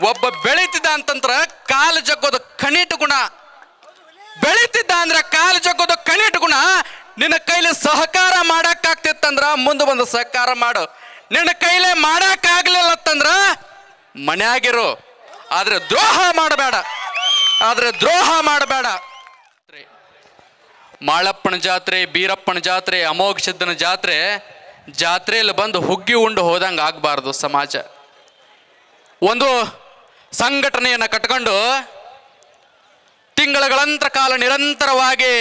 ಒಬ್ಬ ಬೆಳೀತಿದ್ದ ಅಂತಂದ್ರ ಕಾಲು ಜಗ್ಗೋದು ಕಣಿಟು ಗುಣ. ಬೆಳೀತಿದ್ದ ಅಂದ್ರೆ ಕಾಲು ಜಗ್ಗೋದು ಕಣಿಟು ಗುಣ. ನಿನ್ನ ಕೈಲಿ ಸಹಕಾರ ಮಾಡಕ್ಕಾಗ್ತಿತ್ತಂದ್ರ ಮುಂದೆ ಬಂದು ಸಹಕಾರ ಮಾಡು. ನಿನ್ನ ಕೈಲೇ ಮಾಡಕ್ಕಾಗ್ಲಿಲ್ಲತ್ತಂದ್ರ ಮನ್ಯಾಗಿರು. ಆದ್ರೆ ದ್ರೋಹ ಮಾಡಬೇಡ. ಮಾಳಪ್ಪನ ಜಾತ್ರೆ, ಬೀರಪ್ಪನ ಜಾತ್ರೆ, ಅಮೋಘ ಸಿದ್ದನ ಜಾತ್ರೆಯಲ್ಲಿ ಬಂದು ಹುಗ್ಗಿ ಉಂಡು ಹೋದಂಗೆ ಆಗಬಾರ್ದು ಸಮಾಜ. ಒಂದು ಸಂಘಟನೆಯನ್ನು ಕಟ್ಕೊಂಡು ತಿಂಗಳುಗಳಂತರ ಕಾಲ ನಿರಂತರವಾಗಿ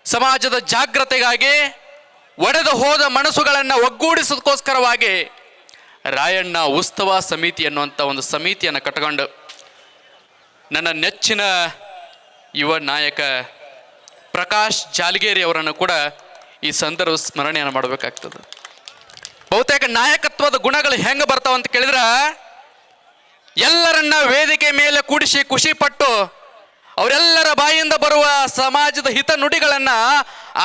ಸಮಾಜದ ಜಾಗೃತೆಗಾಗಿ ಒಡೆದು ಹೋದ ಮನಸ್ಸುಗಳನ್ನು ಒಗ್ಗೂಡಿಸೋದಕ್ಕೋಸ್ಕರವಾಗಿ ರಾಯಣ್ಣ ಉತ್ಸವ ಸಮಿತಿ ಅನ್ನುವಂಥ ಒಂದು ಸಮಿತಿಯನ್ನು ಕಟ್ಕೊಂಡು ನನ್ನ ನೆಚ್ಚಿನ ಯುವ ನಾಯಕ ಪ್ರಕಾಶ್ ಜಾಲಗೇರಿ ಅವರನ್ನು ಕೂಡ ಈ ಸಂದರ್ಭ ಸ್ಮರಣೆಯನ್ನು ಮಾಡಬೇಕಾಗ್ತದೆ. ಬಹುತೇಕ ನಾಯಕತ್ವದ ಗುಣಗಳು ಹೆಂಗೆ ಬರ್ತಾವ ಅಂತ ಕೇಳಿದ್ರೆ, ಎಲ್ಲರನ್ನ ವೇದಿಕೆ ಮೇಲೆ ಕೂಡಿಸಿ ಖುಷಿ ಪಟ್ಟು ಅವರೆಲ್ಲರ ಬಾಯಿಂದ ಬರುವ ಸಮಾಜದ ಹಿತ ನುಡಿಗಳನ್ನು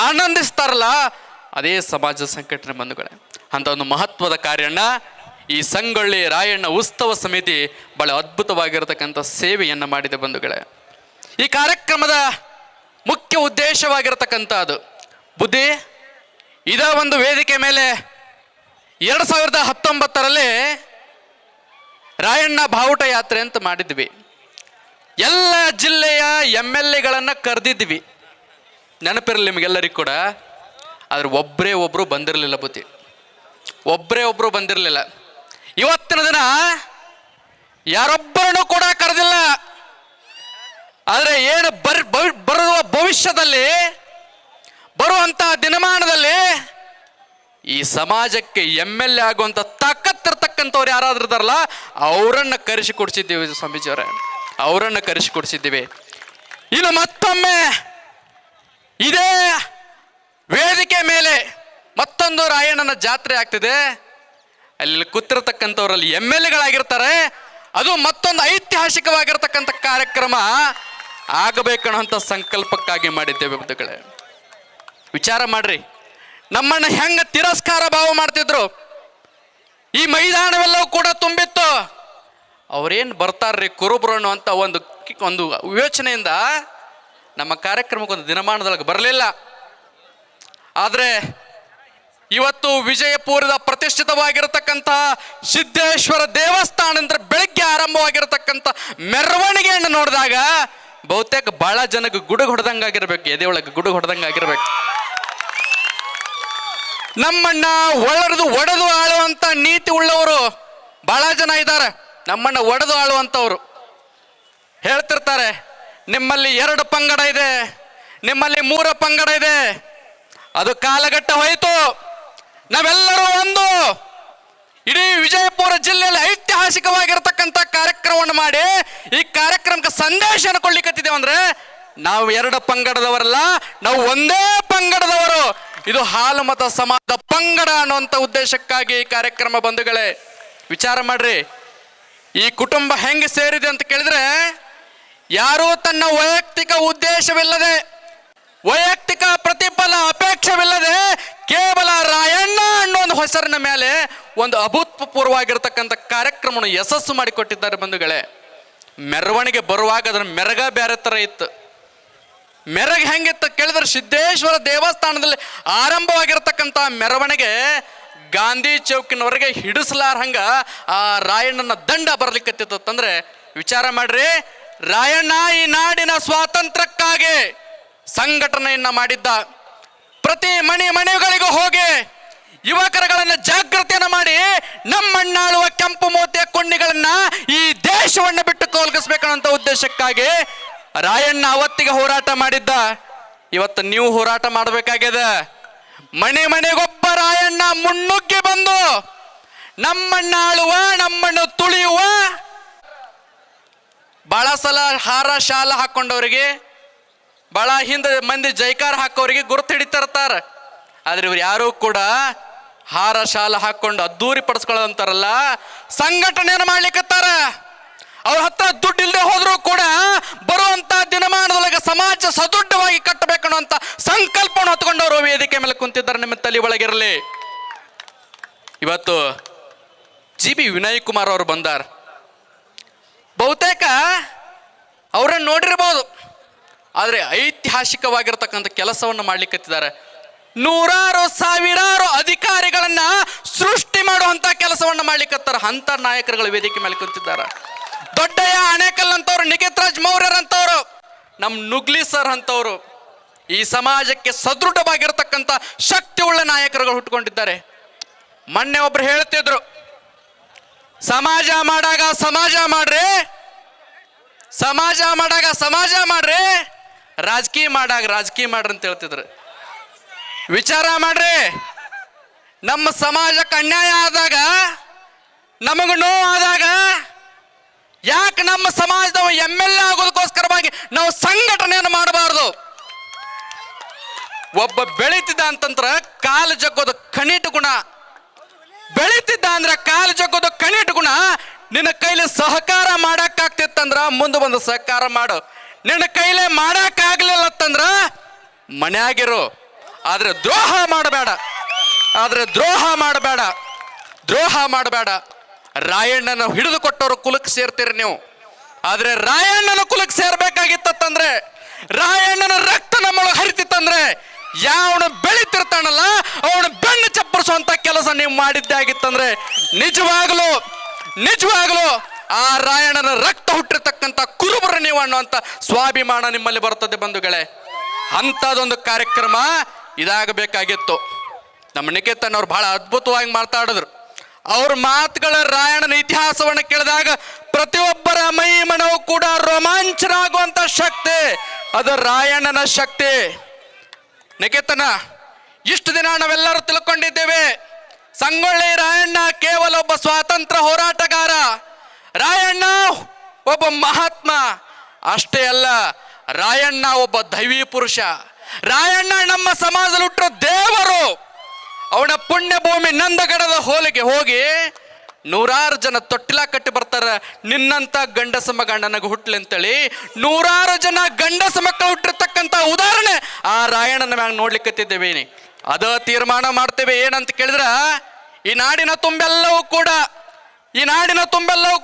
ಆನಂದಿಸ್ತಾರಲ್ಲ, ಅದೇ ಸಮಾಜದ ಸಂಘಟನೆ ಬಂಧುಗಳೇ. ಅಂತ ಒಂದು ಮಹತ್ವದ ಕಾರ್ಯನ ಈ ಸಂಗೊಳ್ಳಿ ರಾಯಣ್ಣ ಉತ್ಸವ ಸಮಿತಿ ಬಹಳ ಅದ್ಭುತವಾಗಿರತಕ್ಕಂಥ ಸೇವೆಯನ್ನು ಮಾಡಿದೆ ಬಂಧುಗಳೇ. ಈ ಕಾರ್ಯಕ್ರಮದ ಮುಖ್ಯ ಉದ್ದೇಶವಾಗಿರತಕ್ಕಂಥದ್ದು ಬುದ್ಧಿ ಇದ ಒಂದು ವೇದಿಕೆ ಮೇಲೆ 2019ರಲ್ಲಿ ರಾಯಣ್ಣ ಬಾವುಟ ಯಾತ್ರೆ ಅಂತ ಮಾಡಿದ್ವಿ. ಎಲ್ಲ ಜಿಲ್ಲೆಯ MLAಗಳನ್ನು ಕರೆದಿದ್ವಿ, ನೆನಪಿರಲಿ ನಿಮಗೆಲ್ಲರಿಗೂ ಕೂಡ. ಆದ್ರೆ ಒಬ್ಬರು ಬಂದಿರಲಿಲ್ಲ ಬುದ್ಧಿ, ಒಬ್ಬರು ಬಂದಿರಲಿಲ್ಲ. ಇವತ್ತಿನ ದಿನ ಯಾರೊಬ್ಬರನ್ನು ಕೂಡ ಕರೆದಿಲ್ಲ. ಆದರೆ ಏನು ಬರುವ ಭವಿಷ್ಯದಲ್ಲಿ ಬರುವಂತ ದಿನಮಾನದಲ್ಲಿ ಈ ಸಮಾಜಕ್ಕೆ MLA ಆಗುವಂತ ತಾಕತ್ತಿರ್ತಕ್ಕಂಥವ್ರು ಯಾರಾದ್ರೂ ಇದಾರಲ್ಲ, ಅವರನ್ನ ಕರೆಸಿಕೊಡ್ಸಿದ್ದೀವಿ ಸ್ವಾಮೀಜಿಯವರೇ, ಅವರನ್ನು ಕರೆಸಿಕೊಡ್ಸಿದ್ದೀವಿ. ಇನ್ನು ಮತ್ತೊಮ್ಮೆ ಇದೇ ವೇದಿಕೆ ಮೇಲೆ ಮತ್ತೊಂದು ರಾಯಣ್ಣನ ಜಾತ್ರೆ ಆಗ್ತಿದೆ. ಅಲ್ಲಿ ಕೂತಿರತಕ್ಕಂಥವ್ರಲ್ಲಿ MLAಗಳಾಗಿರ್ತಾರೆ. ಅದು ಮತ್ತೊಂದು ಐತಿಹಾಸಿಕವಾಗಿರ್ತಕ್ಕಂಥ ಕಾರ್ಯಕ್ರಮ ಆಗಬೇಕನ್ನುವಂಥ ಸಂಕಲ್ಪಕ್ಕಾಗಿ ಮಾಡಿದ್ದೇವೆ ಬಂಧುಗಳೇ. ವಿಚಾರ ಮಾಡ್ರಿ, ನಮ್ಮನ್ನ ಹೆಂಗ ತಿರಸ್ಕಾರ ಭಾವ ಮಾಡ್ತಿದ್ರು. ಈ ಮೈದಾನವೆಲ್ಲವೂ ಕೂಡ ತುಂಬಿತ್ತು. ಅವ್ರೇನು ಬರ್ತಾರ್ರಿ ಕುರುಬರು ಅನ್ನುವಂಥ ಒಂದು ಯೋಚನೆಯಿಂದ ನಮ್ಮ ಕಾರ್ಯಕ್ರಮಕ್ಕೊಂದು ದಿನಮಾನದೊಳಗೆ ಬರಲಿಲ್ಲ. ಆದರೆ ಇವತ್ತು ವಿಜಯಪುರದ ಪ್ರತಿಷ್ಠಿತವಾಗಿರತಕ್ಕಂಥ ಸಿದ್ದೇಶ್ವರ ದೇವಸ್ಥಾನದಿಂದ ಬೆಳಗ್ಗೆ ಆರಂಭವಾಗಿರತಕ್ಕಂಥ ಮೆರವಣಿಗೆಯನ್ನು ನೋಡಿದಾಗ ಬಹುತೇಕ ಬಹಳ ಜನಕ್ಕೆ ಗುಡುಗು ಹೊಡೆದಂಗಾಗಿರ್ಬೇಕು, ಎದೆ ಒಳಗೆ ಗುಡುಗು ಹೊಡೆದಂಗಾಗಿರ್ಬೇಕು. ನಮ್ಮನ್ನ ಒಡೆದು ಆಳುವಂತ ನೀತಿ ಉಳ್ಳವರು ಬಹಳ ಜನ ಇದ್ದಾರೆ. ನಮ್ಮನ್ನ ಒಡೆದು ಆಳುವಂಥವ್ರು ಹೇಳ್ತಿರ್ತಾರೆ, ನಿಮ್ಮಲ್ಲಿ 2 ಪಂಗಡ ಇದೆ, ನಿಮ್ಮಲ್ಲಿ 3 ಪಂಗಡ ಇದೆ. ಅದು ಕಾಲಘಟ್ಟ ಹೋಯಿತು. ನಾವೆಲ್ಲರೂ ಒಂದು ಇಡೀ ವಿಜಯಪುರ ಜಿಲ್ಲೆಯಲ್ಲಿ ಐತಿಹಾಸಿಕವಾಗಿರತಕ್ಕಂಥ ಕಾರ್ಯಕ್ರಮವನ್ನು ಮಾಡಿ ಈ ಕಾರ್ಯಕ್ರಮಕ್ಕೆ ಸಂದೇಶನ ಕೊಡ್ಲಿಕ್ಕತ್ತಿದ್ದೇವೆ. ಅಂದ್ರೆ ನಾವು 2 ಪಂಗಡದವರಲ್ಲ, ನಾವು ಒಂದೇ ಪಂಗಡದವರು. ಇದು ಹಾಲು ಮತ ಸಮಾಜದ ಪಂಗಡ ಅನ್ನುವಂಥ ಉದ್ದೇಶಕ್ಕಾಗಿ ಈ ಕಾರ್ಯಕ್ರಮ ಬಂಧುಗಳೇ. ವಿಚಾರ ಮಾಡ್ರಿ, ಈ ಕುಟುಂಬ ಹೆಂಗೆ ಸೇರಿದೆ ಅಂತ ಕೇಳಿದ್ರೆ, ಯಾರೂ ತನ್ನ ವೈಯಕ್ತಿಕ ಉದ್ದೇಶವಿಲ್ಲದೆ, ವೈಯಕ್ತಿಕ ಪ್ರತಿಫಲ ಅಪೇಕ್ಷವಿಲ್ಲದೆ, ಕೇವಲ ರಾಯಣ್ಣ ಅನ್ನೋ ಒಂದು ಹೆಸರಿನ ಮೇಲೆ ಒಂದು ಅಭೂತಪೂರ್ವವಾಗಿರ್ತಕ್ಕಂಥ ಕಾರ್ಯಕ್ರಮವನ್ನು ಯಶಸ್ಸು ಮಾಡಿಕೊಟ್ಟಿದ್ದಾರೆ ಬಂಧುಗಳೇ. ಮೆರವಣಿಗೆ ಬರುವಾಗ ಅದರ ಮೆರಗ ಬೇರೆ ಥರ ಇತ್ತು. ಮೆರಗ ಹೆಂಗಿತ್ತು ಕೇಳಿದ್ರೆ, ಸಿದ್ದೇಶ್ವರ ದೇವಸ್ಥಾನದಲ್ಲಿ ಆರಂಭವಾಗಿರ್ತಕ್ಕಂಥ ಮೆರವಣಿಗೆ ಗಾಂಧಿ ಚೌಕಿನವರೆಗೆ ಹಿಡಿಸಲಾರ್ಹಂಗ ಆ ರಾಯಣ್ಣನ ದಂಡ ಬರ್ಲಿಕ್ಕತ್ತಿತ್ತಂದ್ರೆ ವಿಚಾರ ಮಾಡ್ರಿ. ರಾಯಣ್ಣ ಈ ನಾಡಿನ ಸ್ವಾತಂತ್ರ್ಯಕ್ಕಾಗಿ ಸಂಘಟನೆಯನ್ನ ಮಾಡಿದ್ದ. ಪ್ರತಿ ಮನೆಗಳಿಗೂ ಹೋಗಿ ಯುವಕರುಗಳನ್ನ ಜಾಗೃತಿಯನ್ನ ಮಾಡಿ ನಮ್ಮಣ್ಣಾಳುವ ಕೆಂಪು ಮೋತಿಯ ಕೊಂಡಿಗಳನ್ನ ಈ ದೇಶವನ್ನ ಬಿಟ್ಟು ತೊಲಗಿಸ್ಬೇಕನ್ನೋ ಉದ್ದೇಶಕ್ಕಾಗಿ ರಾಯಣ್ಣ ಅವತ್ತಿಗೆ ಹೋರಾಟ ಮಾಡಿದ್ದ. ಇವತ್ತು ನೀವು ಹೋರಾಟ ಮಾಡಬೇಕಾಗಿದೆ. ಮನೆಗೊಬ್ಬ ರಾಯಣ್ಣ ಮುನ್ನುಗ್ಗಿ ಬಂದು ನಮ್ಮಣ್ಣ ಆಳುವ, ನಮ್ಮನ್ನು ತುಳಿಯುವ, ಬಹಳ ಸಲ ಹಾರ ಶಾಲ ಹಾಕೊಂಡವರಿಗೆ, ಬಹಳ ಹಿಂದೆ ಮಂದಿ ಜೈಕಾರ ಹಾಕೋರಿಗೆ ಗುರುತು ಹಿಡಿತಿರ್ತಾರ. ಆದ್ರೆ ಇವ್ರು ಯಾರು ಕೂಡ ಹಾರ ಶಾಲ ಹಾಕೊಂಡು ಅದ್ದೂರಿ ಪಡಿಸ್ಕೊಳ್ಳೋದಂತಾರಲ್ಲ, ಸಂಘಟನೆಯನ್ನು ಮಾಡ್ಲಿಕ್ಕತ್ತಾರ. ಅವ್ರ ಹತ್ರ ದುಡ್ಡು ಇಲ್ಲದೆ ಹೋದ್ರೂ ಕೂಡ ಬರುವಂತ ದಿನಮಾನದೊಳಗೆ ಸಮಾಜ ಸದೃಢವಾಗಿ ಕಟ್ಟಬೇಕನ್ನುವಂತ ಸಂಕಲ್ಪವನ್ನು ಹೊತ್ಕೊಂಡವರು ವೇದಿಕೆ ಮೇಲೆ ಕುಂತಿದ್ದಾರೆ. ನಿಮ್ಮ ತಲೆ ಒಳಗಿರಲಿ. ಇವತ್ತು GB ವಿನಯ್ ಕುಮಾರ್ ಅವರು ಬಂದಾರ. ಬಹುತೇಕ ಅವರನ್ನು ನೋಡಿರ್ಬೋದು, ಆದರೆ ಐತಿಹಾಸಿಕವಾಗಿರ್ತಕ್ಕಂಥ ಕೆಲಸವನ್ನು ಮಾಡ್ಲಿಕ್ಕತ್ತಿದ್ದಾರೆ. ನೂರಾರು ಸಾವಿರಾರು ಅಧಿಕಾರಿಗಳನ್ನ ಸೃಷ್ಟಿ ಮಾಡುವಂತ ಕೆಲಸವನ್ನು ಮಾಡ್ಲಿಕ್ಕತ್ತಾರ. ಅಂತ ನಾಯಕರುಗಳ ವೇದಿಕೆ ಮೇಲೆ ಕುಂತಿದ್ದಾರೆ. ದೊಡ್ಡಯ್ಯ ಆಣೆಕಲ್ ಅಂತವ್ರು, ನಿಖಿತ್ ರಾಜ್ ಮೌರ್ಯರ್ ಅಂತವ್ರು, ನಮ್ಮ ನುಗ್ಲಿ ಸರ್ ಅಂತವ್ರು, ಈ ಸಮಾಜಕ್ಕೆ ಸದೃಢವಾಗಿರ್ತಕ್ಕಂಥ ಶಕ್ತಿ ಉಳ್ಳ ನಾಯಕರುಗಳು ಹುಟ್ಟುಕೊಂಡಿದ್ದಾರೆ. ಮೊನ್ನೆ ಒಬ್ರು ಹೇಳ್ತಿದ್ರು, ಸಮಾಜ ಮಾಡಾಗ ಸಮಾಜ ಮಾಡ್ರಿ, ಸಮಾಜ ಮಾಡಾಗ ಸಮಾಜ ಮಾಡ್ರಿ, ರಾಜಕೀಯ ಮಾಡಾಗ ರಾಜಕೀಯ ಮಾಡ್ರಿ ಅಂತ ಹೇಳ್ತಿದ್ರು. ವಿಚಾರ ಮಾಡ್ರಿ, ನಮ್ಮ ಸಮಾಜಕ್ಕೆ ಅನ್ಯಾಯ ಆದಾಗ, ನಮಗ ನೋವಾದಾಗ ಯಾಕೆ ನಮ್ಮ ಸಮಾಜದವ MLA ಆಗೋದಕ್ಕೋಸ್ಕರವಾಗಿ ನಾವು ಸಂಘಟನೆಯನ್ನು ಮಾಡಬಾರ್ದು? ಒಬ್ಬ ಬೆಳೀತಿದ್ದ ಅಂತಂದ್ರ ಕಾಲು ಜಗ್ಗೋದು ಕಣಿಟ್ ಗುಣ, ಬೆಳೀತಿದ್ದ ಅಂದ್ರೆ ಕಾಲು ಜಗ್ಗೋದು ಕಣಿಟ್ ಗುಣ. ನಿನ್ನ ಕೈಲಿ ಸಹಕಾರ ಮಾಡಕ್ಕಾಗ್ತಿತ್ತಂದ್ರ ಮುಂದೆ ಬಂದು ಸಹಕಾರ ಮಾಡು. ನಿನ್ನ ಕೈಲೇ ಮಾಡಕ್ಕಾಗ್ಲಿಲ್ಲ ಅಂತಂದ್ರ ಮನ್ಯಾಗಿರು. ಆದ್ರೆ ದ್ರೋಹ ಮಾಡಬೇಡ, ಆದ್ರೆ ದ್ರೋಹ ಮಾಡಬೇಡ, ದ್ರೋಹ ಮಾಡಬೇಡ. ರಾಯಣ್ಣನ ಹಿಡಿದು ಕೊಟ್ಟವರು ಕುಲಕ್ಕೆ ಸೇರ್ತೀರಿ ನೀವು, ಆದ್ರೆ ರಾಯಣ್ಣನ ಕುಲಕ್ಕೆ ಸೇರ್ಬೇಕಾಗಿತ್ತಂದ್ರೆ, ರಾಯಣ್ಣನ ರಕ್ತ ನಮ್ಮೊಳಗೆ ಹರಿತಿತ್ತಂದ್ರೆ, ಯಾವನು ಬೆಳಿತಿರ್ತಾನಲ್ಲ ಅವನು ಬೆನ್ನು ಚಪ್ಪರಿಸುವಂತ ಕೆಲಸ ನೀವು ಮಾಡಿದ್ದೇ ಆಗಿತ್ತಂದ್ರೆ ನಿಜವಾಗ್ಲು ನಿಜವಾಗ್ಲು ಆ ರಾಯಣ್ಣನ ರಕ್ತ ಹುಟ್ಟಿರ್ತಕ್ಕಂಥ ಕುರುಬರು ನೀವು ಅನ್ನುವಂಥ ಸ್ವಾಭಿಮಾನ ನಿಮ್ಮಲ್ಲಿ ಬರ್ತದೆ ಬಂಧುಗಳೇ. ಅಂಥದ್ದೊಂದು ಕಾರ್ಯಕ್ರಮ ಇದಾಗಬೇಕಾಗಿತ್ತು. ನಮ್ಮ ನಿಕೇತನ್ ಅವ್ರು ಬಹಳ ಅದ್ಭುತವಾಗಿ ಮಾತಾಡಿದ್ರು. ಅವ್ರ ಮಾತುಗಳ ರಾಯಣ್ಣನ ಇತಿಹಾಸವನ್ನು ಕೇಳಿದಾಗ ಪ್ರತಿಯೊಬ್ಬರ ಮೈ ಮನವು ಕೂಡ ರೋಮಾಂಚನ ಆಗುವಂತ ಶಕ್ತಿ ಅದು ರಾಯಣ್ಣನ ಶಕ್ತಿ. ನಿಕೇತನ, ಇಷ್ಟು ದಿನ ನಾವೆಲ್ಲರೂ ತಿಳ್ಕೊಂಡಿದ್ದೇವೆ ಸಂಗೊಳ್ಳಿ ರಾಯಣ್ಣ ಕೇವಲ ಒಬ್ಬ ಸ್ವಾತಂತ್ರ್ಯ ಹೋರಾಟಗಾರ, ರಾಯಣ್ಣ ಒಬ್ಬ ಮಹಾತ್ಮ ಅಷ್ಟೇ ಅಲ್ಲ, ರಾಯಣ್ಣ ಒಬ್ಬ ದೈವಿ ಪುರುಷ, ರಾಯಣ್ಣ ನಮ್ಮ ಸಮಾಜದಲ್ಲಿ ಹುಟ್ಟಿರೋ ದೇವರು. ಅವನ ಪುಣ್ಯ ಭೂಮಿ ನಂದಗಡದ ಹೋಲಿಗೆ ಹೋಗಿ ನೂರಾರು ಜನ ತೊಟ್ಟಿಲ ಕಟ್ಟಿ ಬರ್ತಾರೆ, ನಿನ್ನಂತ ಗಂಡಸ ಮಗ ನನಗೆ ಹುಟ್ಲಿ ಅಂತೇಳಿ ನೂರಾರು ಜನ ಗಂಡಸ ಮಕ್ಕಳು ಹುಟ್ಟಿರ್ತಕ್ಕಂಥ ಉದಾಹರಣೆ ಆ ರಾಯಣ್ಣನ ಮ್ಯಾಗ ನೋಡ್ಲಿಕ್ಕತ್ತಿದ್ದೇವೆ. ಅದ ತೀರ್ಮಾನ ಮಾಡ್ತೇವೆ ಏನಂತ ಕೇಳಿದ್ರ, ಈ ನಾಡಿನ ತುಂಬೆಲ್ಲವೂ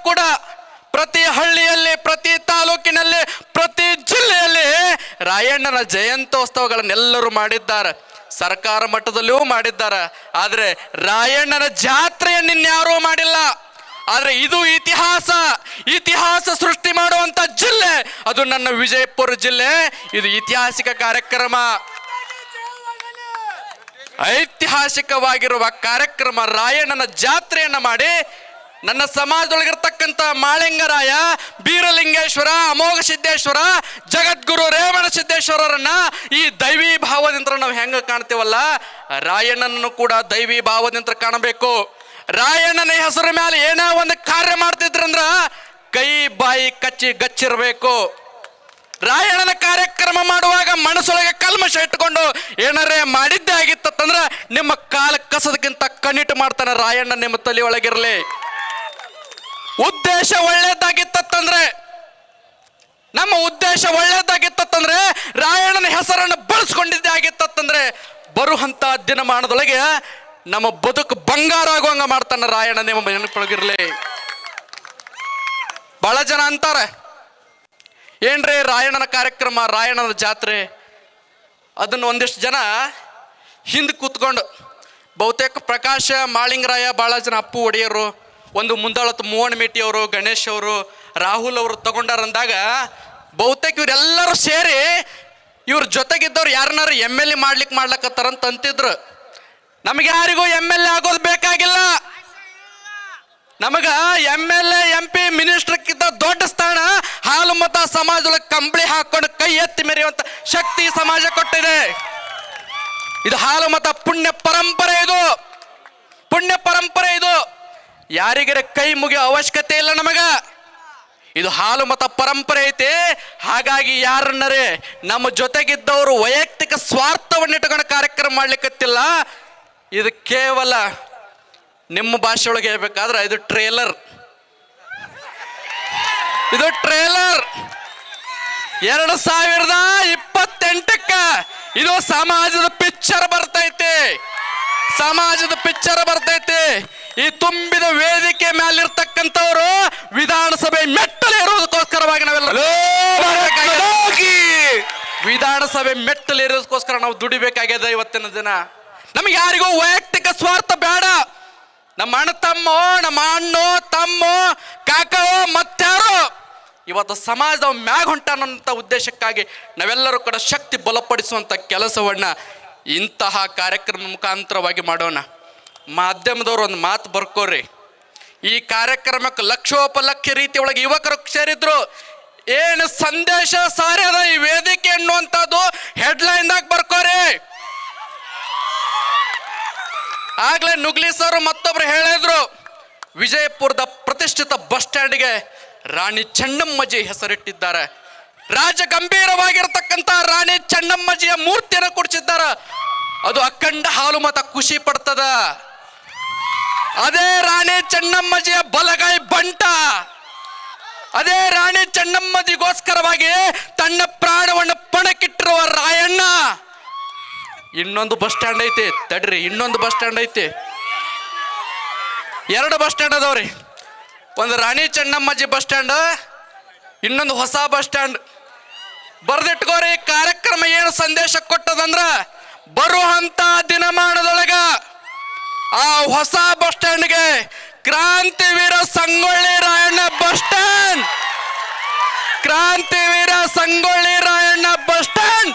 ಕೂಡ ಪ್ರತಿ ಹಳ್ಳಿಯಲ್ಲಿ, ಪ್ರತಿ ತಾಲೂಕಿನಲ್ಲಿ, ಪ್ರತಿ ಜಿಲ್ಲೆಯಲ್ಲಿ ರಾಯಣ್ಣನ ಜಯಂತ್ಯೋತ್ಸವಗಳನ್ನೆಲ್ಲರೂ ಮಾಡಿದ್ದಾರೆ. ಸರ್ಕಾರ ಮಟ್ಟದಲ್ಲಿಯೂ ಮಾಡಿದ್ದಾರೆ. ಆದರೆ ರಾಯಣ್ಣನ ಜಾತ್ರೆಯನ್ನು ಇನ್ಯಾರೂ ಮಾಡಿಲ್ಲ. ಆದ್ರೆ ಇದು ಇತಿಹಾಸ ಸೃಷ್ಟಿ ಮಾಡುವಂತ ಜಿಲ್ಲೆ ಅದು ನನ್ನ ವಿಜಯಪುರ ಜಿಲ್ಲೆ. ಇದು ಐತಿಹಾಸಿಕ ಕಾರ್ಯಕ್ರಮ, ಐತಿಹಾಸಿಕವಾಗಿರುವ ಕಾರ್ಯಕ್ರಮ. ರಾಯಣ್ಣನ ಜಾತ್ರೆಯನ್ನ ಮಾಡಿ ನನ್ನ ಸಮಾಜದೊಳಗಿರ್ತಕ್ಕಂಥ ಮಾಳಿಂಗರಾಯ, ಬೀರಲಿಂಗೇಶ್ವರ, ಅಮೋಘ ಸಿದ್ದೇಶ್ವರ, ಜಗದ್ಗುರು ರೇವಣ ಸಿದ್ದೇಶ್ವರರನ್ನ ಈ ದೈವಿ ಭಾವದಿಂದ ನಾವು ಹೆಂಗ ಕಾಣ್ತೇವಲ್ಲ, ರಾಯಣ್ಣನನ್ನು ಕೂಡ ದೈವಿ ಭಾವದಿಂದ ಕಾಣಬೇಕು. ರಾಯಣ್ಣನ ಹೆಸರ ಮೇಲೆ ಏನೋ ಒಂದು ಕಾರ್ಯ ಮಾಡ್ತಿದ್ರಂದ್ರ ಕೈ ಬಾಯಿ ಕಚ್ಚಿ ಗಚ್ಚಿರಬೇಕು. ರಾಯಣ್ಣನ ಕಾರ್ಯಕ್ರಮ ಮಾಡುವಾಗ ಮನಸ್ಸೊಳಗೆ ಕಲ್ಮಶ ಇಟ್ಟುಕೊಂಡು ಏನಾರೇ ಮಾಡಿದ್ದೇ ಆಗಿತ್ತಂದ್ರ ನಿಮ್ಮ ಕಾಲ ಕಸದಕ್ಕಿಂತ ಕಣ್ಣಿಟ್ಟು ಮಾಡ್ತಾನೆ ರಾಯಣ್ಣ. ನಿಮ್ಮ ತಲೆ ಒಳಗಿರ್ಲಿ. ಉದ್ದೇಶ ಒಳ್ಳೇದಾಗಿತ್ತಂದ್ರೆ, ನಮ್ಮ ಉದ್ದೇಶ ಒಳ್ಳೇದಾಗಿತ್ತಂದ್ರೆ, ರಾಯಣ್ಣನ ಹೆಸರನ್ನು ಬಳಸ್ಕೊಂಡಿದ್ದೇ ಆಗಿತ್ತಂದ್ರೆ ಬರುವಂತ ದಿನಮಾನದೊಳಗೆ ನಮ್ಮ ಬದುಕು ಬಂಗಾರ ಆಗುವಂಗ ಮಾಡ್ತಾನೆ ರಾಯಣ್ಣ. ನಿಮ್ಮ ನೆನಪೊಳಗಿರ್ಲಿ. ಬಹಳ ಜನ ಅಂತಾರೆ, ಏನ್ರಿ ರಾಯಣ್ಣನ ಕಾರ್ಯಕ್ರಮ, ರಾಯಣ್ಣನ ಜಾತ್ರೆ, ಅದನ್ನು ಒಂದಿಷ್ಟು ಜನ ಹಿಂದೆ ಕೂತ್ಕೊಂಡು ಬಹುತೇಕ ಪ್ರಕಾಶ, ಮಾಳಿಂಗರಾಯ, ಬಹಳ ಜನ ಅಪ್ಪು ಒಡೆಯರು, ಒಂದು ಮುಂದಾಳತ್ತು ಮೋಹನ್ ಮೇಟಿ ಅವರು, ಗಣೇಶ್ ಅವರು, ರಾಹುಲ್ ಅವರು ತಗೊಂಡಾರಂದಾಗ ಬಹುತೇಕ ಇವರೆಲ್ಲರೂ ಸೇರಿ ಇವ್ರ ಜೊತೆಗಿದ್ದವ್ರು ಯಾರನ್ನಾರು MLA ಮಾಡ್ಲಕ್ಕತ್ತಾರಂತ ಅಂತಿದ್ರು. ನಮಗೆ ಯಾರಿಗೂ MLA ಆಗೋದು ಬೇಕಾಗಿಲ್ಲ. ನಮಗ MLA MP ಮಿನಿಸ್ಟರ್ಕ್ಕಿಂತ ದೊಡ್ಡ ಸ್ಥಾನ ಹಾಲು ಮತ ಸಮಾಜದೊಳಗೆ ಕಂಬಳಿ ಹಾಕೊಂಡು ಕೈ ಎತ್ತಿ ಮೆರೆಯುವಂತ ಶಕ್ತಿ ಸಮಾಜ ಕೊಟ್ಟಿದೆ. ಇದು ಹಾಲು ಮತ ಪುಣ್ಯ ಪರಂಪರೆ, ಇದು ಪುಣ್ಯ ಪರಂಪರೆ. ಇದು ಯಾರಿಗರೆ ಕೈ ಮುಗಿಯೋ ಅವಶ್ಯಕತೆ ಇಲ್ಲ ನಮಗ. ಇದು ಹಾಲು ಮತ ಪರಂಪರೆ ಐತಿ. ಹಾಗಾಗಿ ಯಾರನ್ನರೇ ನಮ್ಮ ಜೊತೆಗಿದ್ದವರು ವೈಯಕ್ತಿಕ ಸ್ವಾರ್ಥವನ್ನು ಇಟ್ಕೊಂಡು ಕಾರ್ಯಕ್ರಮ ಮಾಡ್ಲಿಕ್ಕತ್ತಿಲ್ಲ. ಇದು ಕೇವಲ ನಿಮ್ಮ ಭಾಷೆ ಒಳಗೆ ಹೇಳ್ಬೇಕಾದ್ರೆ ಇದು ಟ್ರೇಲರ್. ಇದು ಟ್ರೇಲರ್. 2028ಕ್ಕ ಇದು ಸಮಾಜದ ಪಿಕ್ಚರ್ ಬರ್ತೈತಿ, ಸಮಾಜದ ಪಿಕ್ಚರ್ ಬರ್ತೈತಿ. ಈ ತುಂಬಿದ ವೇದಿಕೆ ಮೇಲಿರ್ತಕ್ಕಂಥವ್ರು ವಿಧಾನಸಭೆ ಮೆಟ್ಟಲೇರು ವಿಧಾನಸಭೆ ಮೆಟ್ಟಲೇರೋದಕ್ಕೋಸ್ಕರ ನಾವು ದುಡಿಬೇಕಾಗ್ಯದ ಇವತ್ತಿನ ದಿನ. ನಮಗೆ ಯಾರಿಗೂ ವೈಯಕ್ತಿಕ ಸ್ವಾರ್ಥ ಬೇಡ. ನಮ್ಮ ಅಣ್ಣ ತಮ್ಮೋ, ನಮ್ಮ ಅಣ್ಣೋ ತಮ್ಮೋ ಕಾಕವೋ ಮತ್ತಾರೋ ಇವತ್ತು ಸಮಾಜದ ಮ್ಯಾಗ ಹೊಂಟಾನಂತ ಉದ್ದೇಶಕ್ಕಾಗಿ ನಾವೆಲ್ಲರೂ ಕೂಡ ಶಕ್ತಿ ಬಲಪಡಿಸುವಂಥ ಕೆಲಸವನ್ನ ಇಂತಹ ಕಾರ್ಯಕ್ರಮ ಮುಖಾಂತರವಾಗಿ ಮಾಡೋಣ. ಮಾಧ್ಯಮದವ್ರು ಒಂದು ಮಾತು ಬರ್ಕೋರಿ, ಈ ಕಾರ್ಯಕ್ರಮಕ್ಕೆ ಲಕ್ಷೋಪಲಕ್ಷ ರೀತಿ ಒಳಗೆ ಯುವಕರು ಸೇರಿದ್ರು. ಏನು ಸಂದೇಶ ಸಾರ್ಯದ ಈ ವೇದಿಕೆ ಅನ್ನುವಂಥದ್ದು ಹೆಡ್ಲೈನ್ದಾಗ ಬರ್ಕೋರಿ. ಆಗ್ಲೇ ನುಗ್ಲಿ ಸರ್ ಮತ್ತೊಬ್ರು ಹೇಳಿದ್ರು, ವಿಜಯಪುರದ ಪ್ರತಿಷ್ಠಿತ ಬಸ್ ಸ್ಟ್ಯಾಂಡ್ಗೆ ರಾಣಿ ಚೆನ್ನಮ್ಮಜಿ ಹೆಸರಿಟ್ಟಿದ್ದಾರೆ. ರಾಜ ಗಂಭೀರವಾಗಿರ್ತಕ್ಕಂಥ ರಾಣಿ ಚೆನ್ನಮ್ಮಜಿಯ ಮೂರ್ತಿಯನ್ನು ಕುಡಿಸಿದ್ದಾರೆ. ಅದು ಅಖಂಡ ಹಾಲು ಮತ ಖುಷಿ ಪಡ್ತದ. ಅದೇ ರಾಣಿ ಚೆನ್ನಮ್ಮಜಿಯ ಬಲಗೈ ಬಂಟ, ಅದೇ ರಾಣಿ ಚೆನ್ನಮ್ಮಜಿಗೋಸ್ಕರವಾಗಿ ತನ್ನ ಪ್ರಾಣವನ್ನು ಪಣಕ್ಕಿಟ್ಟಿರುವ ರಾಯಣ್ಣ. ಇನ್ನೊಂದು ಬಸ್ ಸ್ಟ್ಯಾಂಡ್ ಐತಿ, ತಡ್ರಿ, ಇನ್ನೊಂದು ಬಸ್ ಸ್ಟ್ಯಾಂಡ್ ಐತಿ. 2 ಬಸ್ ಸ್ಟ್ಯಾಂಡ್ ಅದಾವ್ರಿ. ಒಂದು ರಾಣಿ ಚೆನ್ನಮ್ಮಜಿ ಬಸ್ ಸ್ಟ್ಯಾಂಡ್, ಇನ್ನೊಂದು ಹೊಸ ಬಸ್ ಸ್ಟ್ಯಾಂಡ್. ಬರ್ದಿಟ್ಕೋರಿ. ಕಾರ್ಯಕ್ರಮ ಏನು ಸಂದೇಶ ಕೊಟ್ಟದಂದ್ರ, ಬರುವಂತ ದಿನಮಾನದೊಳಗ ಆ ಹೊಸ ಬಸ್ ಸ್ಟ್ಯಾಂಡ್ಗೆ ಕ್ರಾಂತಿವೀರ ಸಂಗೊಳ್ಳಿ ರಾಯಣ್ಣ ಬಸ್ ಸ್ಟ್ಯಾಂಡ್, ಕ್ರಾಂತಿವೀರ ಸಂಗೊಳ್ಳಿ ರಾಯಣ್ಣ ಬಸ್ ಸ್ಟ್ಯಾಂಡ್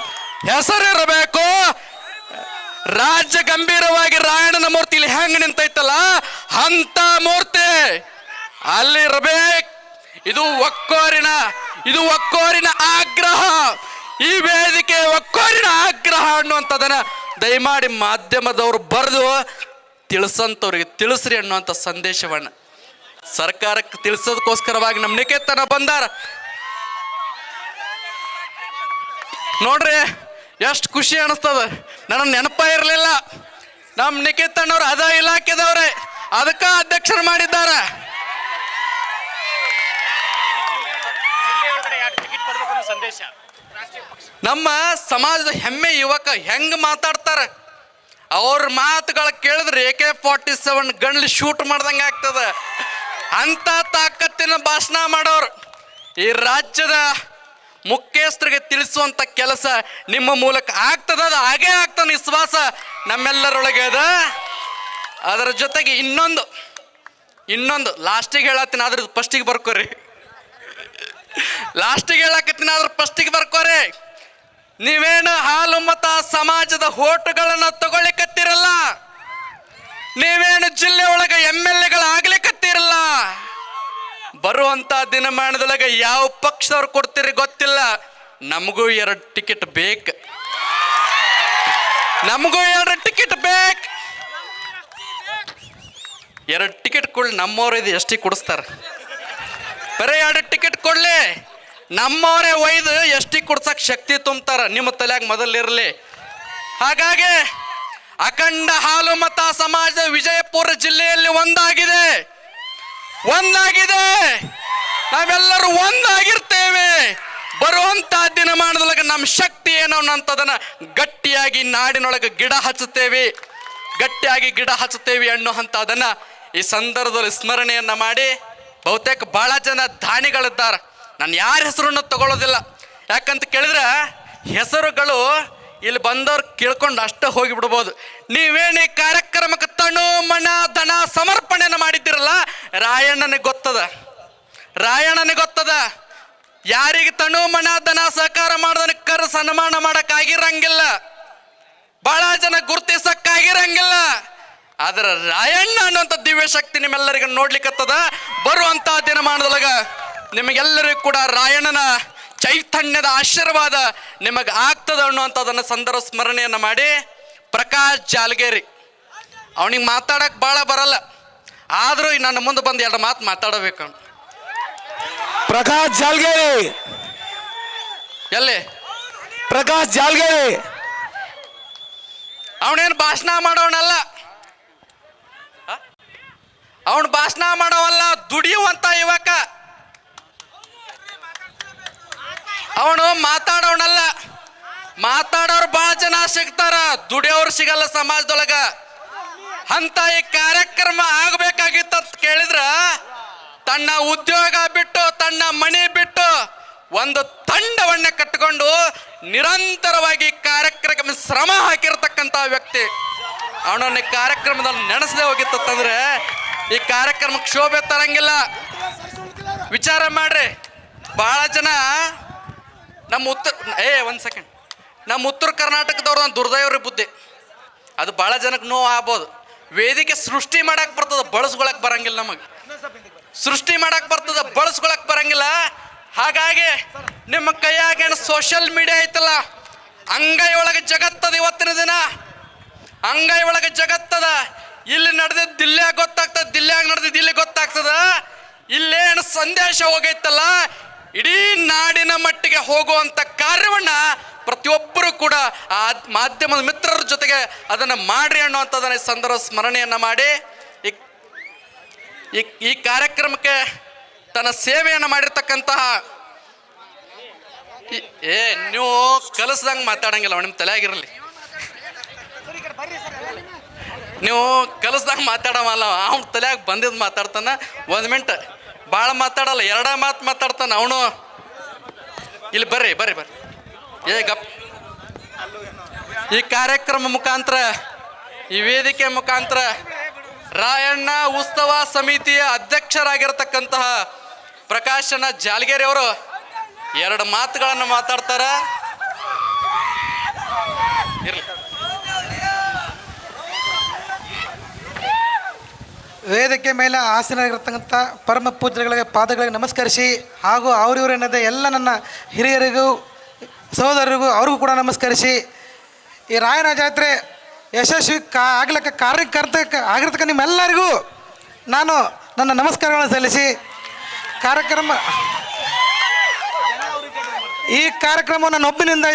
ಹೆಸರಿರಬೇಕು. ರಾಜ್ಯ ಗಂಭೀರವಾಗಿ ರಾಯಣ್ಣನ ಮೂರ್ತಿ ಇಲ್ಲಿ ಹೆಂಗ್ ನಿಂತೈತಲ್ಲ ಅಂತ ಮೂರ್ತಿ ಅಲ್ಲಿರಬೇಕು. ಇದು ಒಕ್ಕೋರಿನ ಆಗ್ರಹ. ಈ ವೇದಿಕೆ ಒಕ್ಕೋರಿನ ಆಗ್ರಹ ಅನ್ನುವಂಥದ್ದನ್ನ ದಯಮಾಡಿ ಮಾಧ್ಯಮದವರು ಬರೆದು ತಿಳಿಸಂತವ್ರಿಗೆ ತಿಳಿಸ್ರಿ ಅನ್ನುವಂಥ ಸಂದೇಶವನ್ನ ಸರ್ಕಾರಕ್ಕೆ ತಿಳಿಸೋದಕ್ಕೋಸ್ಕರವಾಗಿ ನಮ್ಮ ನಿಕೇತನ ಬಂದಾರ. ನೋಡ್ರಿ ಎಷ್ಟು ಖುಷಿ ಅನಿಸ್ತದ. ನನಗೆ ನೆನಪ ಇರಲಿಲ್ಲ, ನಮ್ಮ ನಿಕೇತನವ್ರು ಅದ ಇಲಾಖೆದವ್ರೆ, ಅದಕ್ಕ ಅಧ್ಯಕ್ಷರು ಮಾಡಿದ್ದಾರೆ. ನಮ್ಮ ಸಮಾಜದ ಹೆಮ್ಮೆ ಯುವಕ ಹೆಂಗ್ ಮಾತಾಡ್ತಾರೆ, ಅವ್ರ ಮಾತುಗಳು ಕೇಳಿದ್ರೆ AK-47 ಗನ್ಲಿ ಶೂಟ್ ಮಾಡ್ದಂಗೆ ಆಗ್ತದ. ಅಂತ ತಾಕತ್ತಿನ ಭಾಷಣ ಮಾಡೋರು. ಈ ರಾಜ್ಯದ ಮುಖ್ಯಸ್ಥರಿಗೆ ತಿಳಿಸುವಂತ ಕೆಲಸ ನಿಮ್ಮ ಮೂಲಕ ಆಗ್ತದ. ಅದು ಹಾಗೇ ಆಗ್ತದೆ ವಿಶ್ವಾಸ ನಮ್ಮೆಲ್ಲರೊಳಗೆ ಅದ. ಅದರ ಜೊತೆಗೆ ಇನ್ನೊಂದು ಲಾಸ್ಟಿಗೆ ಹೇಳತ್ತೀನಿ, ಆದ್ರೆ ಫಸ್ಟಿಗೆ ಬರ್ಕೋರಿ. ಲಾಸ್ಟಿಗೆ ಹೇಳಕತ್ತೀನಿ, ಆದ್ರೆ ಫಸ್ಟಿಗೆ ಬರ್ಕೋರಿ. ನೀವೇನು ಹಾಲು ಮತ ಸಮಾಜದ ಹೋಟುಗಳನ್ನ ತಗೊಳ್ಳಿಕತ್ತಿರಲ್ಲ, ನೀವೇನು ಜಿಲ್ಲೆ ಒಳಗೆ MLA ಆಗ್ಲಿಕತ್ತಿರಲ್ಲ. ಬರುವಂತ ದಿನಮಾನದೊಳಗೆ ಯಾವ ಪಕ್ಷದವ್ರು ಕೊಡ್ತೀರಿ ಗೊತ್ತಿಲ್ಲ, ನಮಗೂ 2 ಟಿಕೆಟ್ ಬೇಕು, ನಮಗೂ 2 ಟಿಕೆಟ್ ಬೇಕು. 2 ಟಿಕೆಟ್ ಕೊಡ್ಲಿ, ನಮ್ಮವ್ರ ಇದು ಎಷ್ಟಿ ಕೊಡಿಸ್ತಾರ. ಬರೀ 2 ಟಿಕೆಟ್ ಕೊಡ್ಲಿ, ನಮ್ಮವರೇ ಒಯ್ದು ಎಷ್ಟಿ ಕೊಡ್ಸಕ್ ಶಕ್ತಿ ತುಂಬ್ತಾರ. ನಿಮ್ಮ ತಲೆಯಾಗ ಮೊದಲಿರಲಿ. ಹಾಗಾಗಿ ಅಖಂಡ ಹಾಲು ಮತ ಸಮಾಜ ವಿಜಯಪುರ ಜಿಲ್ಲೆಯಲ್ಲಿ ಒಂದಾಗಿದೆ. ನಾವೆಲ್ಲರೂ ಒಂದಾಗಿರ್ತೇವೆ. ಬರುವಂತ ದಿನಮಾನದೊಳಗೆ ನಮ್ಮ ಶಕ್ತಿ ಏನೋ ಅನ್ನೋಂಥದನ್ನ ಗಟ್ಟಿಯಾಗಿ ನಾಡಿನೊಳಗೆ ಗಟ್ಟಿಯಾಗಿ ಗಿಡ ಹಚ್ಚುತ್ತೇವೆ ಅನ್ನೋಂಥದನ್ನ ಈ ಸಂದರ್ಭದಲ್ಲಿ ಸ್ಮರಣೆಯನ್ನ ಮಾಡಿ, ಬಹುತೇಕ ಬಹಳ ಜನ ದಾನಿಗಳಿದ್ದಾರೆ. ನಾನು ಯಾರ ಹೆಸರನ್ನು ತಗೊಳ್ಳೋದಿಲ್ಲ. ಯಾಕಂತ ಕೇಳಿದ್ರೆ ಹೆಸರುಗಳು ಇಲ್ಲಿ ಬಂದವ್ರು ಕೇಳ್ಕೊಂಡು ಅಷ್ಟೇ ಹೋಗಿಬಿಡ್ಬೋದು. ನೀವೇನು ಈ ಕಾರ್ಯಕ್ರಮಕ್ಕೆ ತನು ಮನ ಧನ ಸಮರ್ಪಣೆಯನ್ನು ಮಾಡಿದ್ದೀರಲ್ಲ, ರಾಯಣ್ಣನಿಗೆ ಗೊತ್ತದ. ಯಾರಿಗೆ ತನು ಮನ ಧನ ಸಹಕಾರ ಮಾಡೋದನ್ನ ಸನ್ಮಾನ ಮಾಡಕ್ಕಾಗಿರಂಗಿಲ್ಲ, ಬಹಳ ಜನ ಗುರುತಿಸಕ್ಕಾಗಿರಂಗಿಲ್ಲ. ಆದ್ರೆ ರಾಯಣ್ಣ ಅನ್ನುವಂಥ ದಿವ್ಯ ಶಕ್ತಿ ನಿಮ್ಮೆಲ್ಲರಿಗೂ ನೋಡ್ಲಿಕ್ಕತ್ತದ. ಬರುವಂತ ದಿನಮಾನದೊಳಗ ನಿಮಗೆಲ್ಲರಿಗೂ ಕೂಡ ರಾಯಣ್ಣನ ಚೈತನ್ಯದ ಆಶೀರ್ವಾದ ನಿಮಗೆ ಆಗ್ತದ ಅನ್ನುವಂಥದ್ದನ್ನು ಸಂದರ್ಭ ಸ್ಮರಣೆಯನ್ನು ಮಾಡಿ, ಪ್ರಕಾಶ್ ಜಾಲಗೇರಿ ಅವನಿಗೆ ಮಾತಾಡಕ್ ಭಾಳ ಬರಲ್ಲ, ಆದರೂ ನನ್ನ ಮುಂದೆ ಬಂದು 2 ಮಾತು ಮಾತಾಡಬೇಕು. ಪ್ರಕಾಶ್ ಜಾಲಗೇರಿ ಎಲ್ಲಿ ಪ್ರಕಾಶ್ ಜಾಲಗೇರಿ ಅವನೇನು ಭಾಷಣ ಮಾಡೋನಲ್ಲ, ಅವನು ಭಾಷಣ ಮಾಡೋವಲ್ಲ, ದುಡಿಯುವಂತ ಯುವಕ. ಅವನು ಮಾತಾಡೋನಲ್ಲ. ಮಾತಾಡೋರು ಭಾಳ ಜನ ಸಿಗ್ತಾರ, ದುಡಿಯೋರು ಸಿಗಲ್ಲ ಸಮಾಜದೊಳಗ. ಅಂತ ಈ ಕಾರ್ಯಕ್ರಮ ಆಗಬೇಕಾಗಿತ್ತ ಕೇಳಿದ್ರ ತನ್ನ ಉದ್ಯೋಗ ಬಿಟ್ಟು, ತನ್ನ ಮನೆ ಬಿಟ್ಟು ಒಂದು ತಂಡವನ್ನ ಕಟ್ಟಿಕೊಂಡು ನಿರಂತರವಾಗಿ ಕಾರ್ಯಕ್ರಮ ಶ್ರಮ ಹಾಕಿರ್ತಕ್ಕಂಥ ವ್ಯಕ್ತಿ. ಅವನನ್ನ ಕಾರ್ಯಕ್ರಮದಲ್ಲಿ ನೆನೆಸದೆ ಹೋಗಿತ್ತಂದ್ರೆ ಈ ಕಾರ್ಯಕ್ರಮಕ್ಕೆ ಶೋಭೆ ತರಂಗಿಲ್ಲ. ವಿಚಾರ ಮಾಡ್ರಿ. ಬಹಳ ಜನ ನಮ್ಮ ಒಂದ್ ಸೆಕೆಂಡ್, ನಮ್ಮ ಉತ್ತರ ಕರ್ನಾಟಕದವ್ರು ಒಂದು ದುರ್ದೈವ್ರಿ ಬುದ್ಧಿ. ಅದು ಬಹಳ ಜನಕ್ಕೆ ನೋವು ಆಗ್ಬೋದು. ವೇದಿಕೆ ಸೃಷ್ಟಿ ಮಾಡಕ್ ಬರ್ತದ, ಬಳಸ್ಕೊಳಕ್ ಬರಂಗಿಲ್ಲ. ನಮಗೆ ಸೃಷ್ಟಿ ಮಾಡಕ್ ಬರ್ತದ, ಬಳಸ್ಕೊಳಕ್ ಬರಂಗಿಲ್ಲ. ಹಾಗಾಗಿ ನಿಮ್ಮ ಕೈಯಾಗ ಸೋಷಿಯಲ್ ಮೀಡಿಯಾ ಐತಲ್ಲ, ಅಂಗೈ ಒಳಗೆ ಜಗತ್ತದ. ಇವತ್ತಿನ ದಿನ ಅಂಗೈ ಒಳಗೆ ಜಗತ್ತದ. ಇಲ್ಲಿ ನಡೆದಿದ್ದು ದಿಲ್ಲಿಯಾಗ ಗೊತ್ತಾಗ್ತದ, ದಿಲ್ಲಿಯಾಗ ನಡೆದಿದ್ದು ಇಲ್ಲಿ ಗೊತ್ತಾಗ್ತದ. ಇಲ್ಲೇನು ಸಂದೇಶ ಹೋಗೈತಲ್ಲ, ಇಡೀ ನಾಡಿನ ಮಟ್ಟಿಗೆ ಹೋಗುವಂತ ಕಾರ್ಯವನ್ನ ಪ್ರತಿಯೊಬ್ಬರು ಕೂಡ ಆ ಮಾಧ್ಯಮದ ಮಿತ್ರರ ಜೊತೆಗೆ ಅದನ್ನು ಮಾಡ್ರಿ ಅನ್ನುವಂಥದ್ದನ್ನ ಈ ಸಂದರ್ಭ ಸ್ಮರಣೆಯನ್ನ ಮಾಡಿ ಈ ಕಾರ್ಯಕ್ರಮಕ್ಕೆ ತನ್ನ ಸೇವೆಯನ್ನು ಮಾಡಿರ್ತಕ್ಕಂತಹ ನೀವು ಕಲಿಸ್ದಂಗೆ ಮಾತಾಡಂಗಿಲ್ಲ, ನಿಮ್ಮ ತಲೆಯಾಗಿರಲಿ. ನೀವು ಕಲಿಸ್ದಾಗ ಮಾತಾಡವಲ್ಲ, ಅವ್ನ ತಲೆಯಾಗ ಬಂದಿದ್ದು ಮಾತಾಡ್ತಾನ. 1 ಮಿನಿಟ್ ಭಾಳ ಮಾತಾಡಲ್ಲ, 2 ಮಾತು ಮಾತಾಡ್ತಾನ ಅವನು. ಇಲ್ಲಿ ಬರ್ರಿ ಬರ್ರಿ ಬರ್ರಿ ಗಪ್. ಈ ಕಾರ್ಯಕ್ರಮ ಮುಖಾಂತರ, ಈ ವೇದಿಕೆ ಮುಖಾಂತರ ರಾಯಣ್ಣ ಉತ್ಸವ ಸಮಿತಿಯ ಅಧ್ಯಕ್ಷರಾಗಿರ್ತಕ್ಕಂತಹ ಪ್ರಕಾಶನ ಜಾಲಗೇರಿ ಅವರು 2 ಮಾತುಗಳನ್ನು ಮಾತಾಡ್ತಾರ. ಇರ್ಲಿ. ವೇದಿಕೆ ಮೇಲೆ ಆಸೀನರಾಗಿರ್ತಕ್ಕಂಥ ಪರಮ ಪೂಜ್ಯಗಳಿಗೆ ಪಾದಗಳಿಗೆ ನಮಸ್ಕರಿಸಿ, ಹಾಗೂ ಅವರಿವರು ಎನ್ನದೇ ಎಲ್ಲ ನನ್ನ ಹಿರಿಯರಿಗೂ ಸಹೋದರರಿಗೂ ಅವ್ರಿಗೂ ಕೂಡ ನಮಸ್ಕರಿಸಿ, ಈ ರಾಯಣ್ಣ ಜಾತ್ರೆ ಯಶಸ್ವಿ ಆಗ್ಲಿಕ್ಕೆ ಆಗಿರ್ತಕ್ಕ ನಿಮ್ಮೆಲ್ಲರಿಗೂ ನಾನು ನನ್ನ ನಮಸ್ಕಾರಗಳನ್ನು ಸಲ್ಲಿಸಿ, ಈ ಕಾರ್ಯಕ್ರಮ ನನ್ನ ಒಬ್ಬನಿಂದ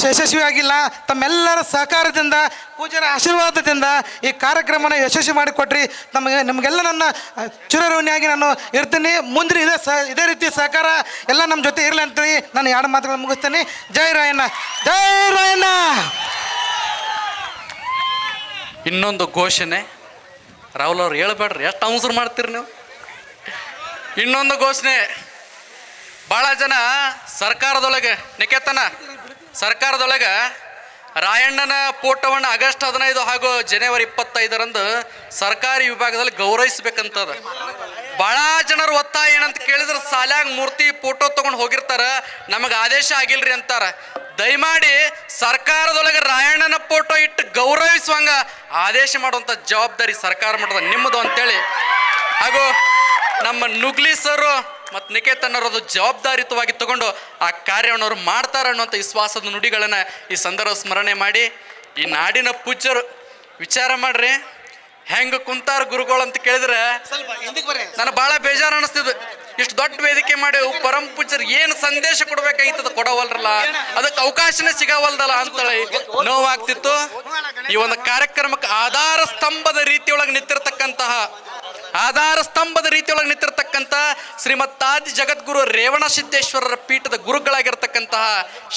ಯಶಸ್ವಿಯಾಗಿಲ್ಲ. ತಮ್ಮೆಲ್ಲರ ಸಹಕಾರದಿಂದ, ಪೂಜ್ಯರ ಆಶೀರ್ವಾದದಿಂದ ಈ ಕಾರ್ಯಕ್ರಮನ ಯಶಸ್ವಿ ಮಾಡಿಕೊಟ್ರಿ. ನಿಮಗೆಲ್ಲ ನನ್ನ ಚಿರಋಣಿಯಾಗಿ ನಾನು ಇರ್ತೀನಿ. ಮುಂದೆ ಇದೇ ರೀತಿ ಸಹಕಾರ ಎಲ್ಲ ನಮ್ಮ ಜೊತೆ ಇರಲಿ ಅಂತೇಳಿ ನಾನು 2 ಮಾತುಗಳನ್ನು ಮುಗಿಸ್ತೇನೆ. ಜೈ ರಾಯಣ್ಣ, ಜೈ ರಾಯಣ್ಣ. ಇನ್ನೊಂದು ಘೋಷಣೆ, ರಾಹುಲ್ ಅವ್ರು ಹೇಳ್ಬೇಡ್ರಿ, ಎಷ್ಟು ಅವಸರ ಮಾಡ್ತೀರಿ ನೀವು. ಇನ್ನೊಂದು ಘೋಷಣೆ, ಭಾಳ ಜನ ಸರ್ಕಾರದೊಳಗೆ ಸರ್ಕಾರದೊಳಗೆ ರಾಯಣ್ಣನ ಫೋಟೋವನ್ನು ಆಗಸ್ಟ್ 15 ಹಾಗೂ ಜನವರಿ 25ರಂದು ಸರ್ಕಾರಿ ವಿಭಾಗದಲ್ಲಿ ಗೌರವಿಸ್ಬೇಕಂತದ. ಭಾಳ ಜನರು ಒತ್ತಾಯ ಏನಂತ ಕೇಳಿದ್ರೆ, ಸಾಲ್ಯಾಗ ಮೂರ್ತಿ ಫೋಟೋ ತೊಗೊಂಡು ಹೋಗಿರ್ತಾರ, ನಮಗೆ ಆದೇಶ ಆಗಿಲ್ರಿ ಅಂತಾರ. ದಯಮಾಡಿ ಸರ್ಕಾರದೊಳಗೆ ರಾಯಣ್ಣನ ಫೋಟೋ ಇಟ್ಟು ಗೌರವಿಸುವಂಗ ಆದೇಶ ಮಾಡುವಂಥ ಜವಾಬ್ದಾರಿ ಸರ್ಕಾರ ಮಟ್ಟದ ನಿಮ್ಮದು ಅಂತೇಳಿ, ಹಾಗೂ ನಮ್ಮ ನುಗ್ಲಿ ಸರು ಮತ್ತು ನಿಕೇತನರದು ಜವಾಬ್ದಾರಿಯುತವಾಗಿ ತಗೊಂಡು ಆ ಕಾರ್ಯವನ್ನು ಅವ್ರು ಮಾಡ್ತಾರೆ ಅನ್ನುವಂಥ ವಿಶ್ವಾಸದ ನುಡಿಗಳನ್ನು ಈ ಸಂದರ್ಭ ಸ್ಮರಣೆ ಮಾಡಿ, ಈ ನಾಡಿನ ಪೂಜ್ಯರು ವಿಚಾರ ಮಾಡ್ರಿ ಹೆಂಗೆ ಕುಂತಾರ ಗುರುಗಳು ಅಂತ ಕೇಳಿದ್ರೆ ನನಗೆ ಭಾಳ ಬೇಜಾರು ಅನ್ನಿಸ್ತಿದ್ದು. ಇಷ್ಟು ದೊಡ್ಡ ವೇದಿಕೆ ಮಾಡಿ ಪರಮ ಪೂಜ್ಯರು ಏನು ಸಂದೇಶ ಕೊಡ್ಬೇಕಾಗಿತ್ತದ ಕೊಡವಲ್ರಲ್ಲ, ಅದಕ್ಕೆ ಅವಕಾಶನೇ ಸಿಗವಲ್ದಲ್ಲ ಅಂತೇಳಿ ನೋವಾಗ್ತಿತ್ತು. ಈ ಒಂದು ಕಾರ್ಯಕ್ರಮಕ್ಕೆ ಆಧಾರ ಸ್ತಂಭದ ರೀತಿಯೊಳಗೆ ನಿಂತಿರ್ತಕ್ಕಂಥ ಶ್ರೀಮತ್ತಾದಿ ಜಗದ್ಗುರು ರೇವಣ ಸಿದ್ದೇಶ್ವರರ ಪೀಠದ ಗುರುಗಳಾಗಿರ್ತಕ್ಕಂತಹ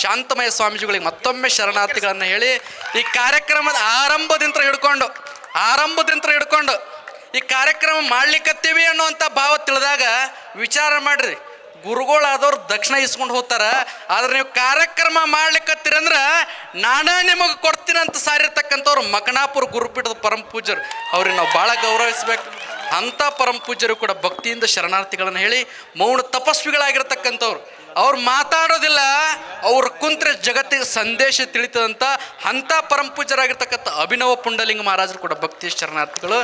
ಶಾಂತಮಯ ಸ್ವಾಮೀಜಿಗಳಿಗೆ ಮತ್ತೊಮ್ಮೆ ಶರಣಾರ್ಥಿಗಳನ್ನು ಹೇಳಿ, ಈ ಕಾರ್ಯಕ್ರಮದ ಆರಂಭದಿಂದ ಹಿಡ್ಕೊಂಡು ಈ ಕಾರ್ಯಕ್ರಮ ಮಾಡ್ಲಿಕ್ಕತ್ತೀವಿ ಅನ್ನುವಂಥ ಭಾವ ತಿಳಿದಾಗ ವಿಚಾರ ಮಾಡ್ರಿ. ಗುರುಗಳಾದವ್ರು ದಕ್ಷಿಣ ಇಸ್ಕೊಂಡು ಹೋಗ್ತಾರ, ಆದ್ರೆ ನೀವು ಕಾರ್ಯಕ್ರಮ ಮಾಡ್ಲಿಕ್ಕತ್ತೀರಂದ್ರೆ ನಾನೇ ನಿಮಗೆ ಕೊಡ್ತೀನಿ ಅಂತ ಸಾರಿರ್ತಕ್ಕಂಥವ್ರು ಮಕನಾಪುರ ಗುರುಪೀಠದ ಪರಮ ಪೂಜ್ಯರು. ಅವ್ರಿಗೆ ನಾವು ಭಾಳ ಗೌರವಿಸ್ಬೇಕು. ಅಂಥ ಪರಮ ಪೂಜ್ಯರು ಕೂಡ ಭಕ್ತಿಯಿಂದ ಶರಣಾರ್ಥಿಗಳನ್ನು ಹೇಳಿ, ಮೌನ ತಪಸ್ವಿಗಳಾಗಿರ್ತಕ್ಕಂಥವ್ರು, ಅವ್ರು ಮಾತಾಡೋದಿಲ್ಲ, ಅವ್ರು ಕುಂತ್ರೆ ಜಗತ್ತಿಗೆ ಸಂದೇಶ ತಿಳಿತದಂತ ಅಂಥ ಪರಮ ಪೂಜ್ಯರಾಗಿರ್ತಕ್ಕಂಥ ಅಭಿನವ ಪುಂಡಲಿಂಗ ಮಹಾರಾಜರು ಕೂಡ ಭಕ್ತಿ ಶರಣಾರ್ಥಿಗಳು.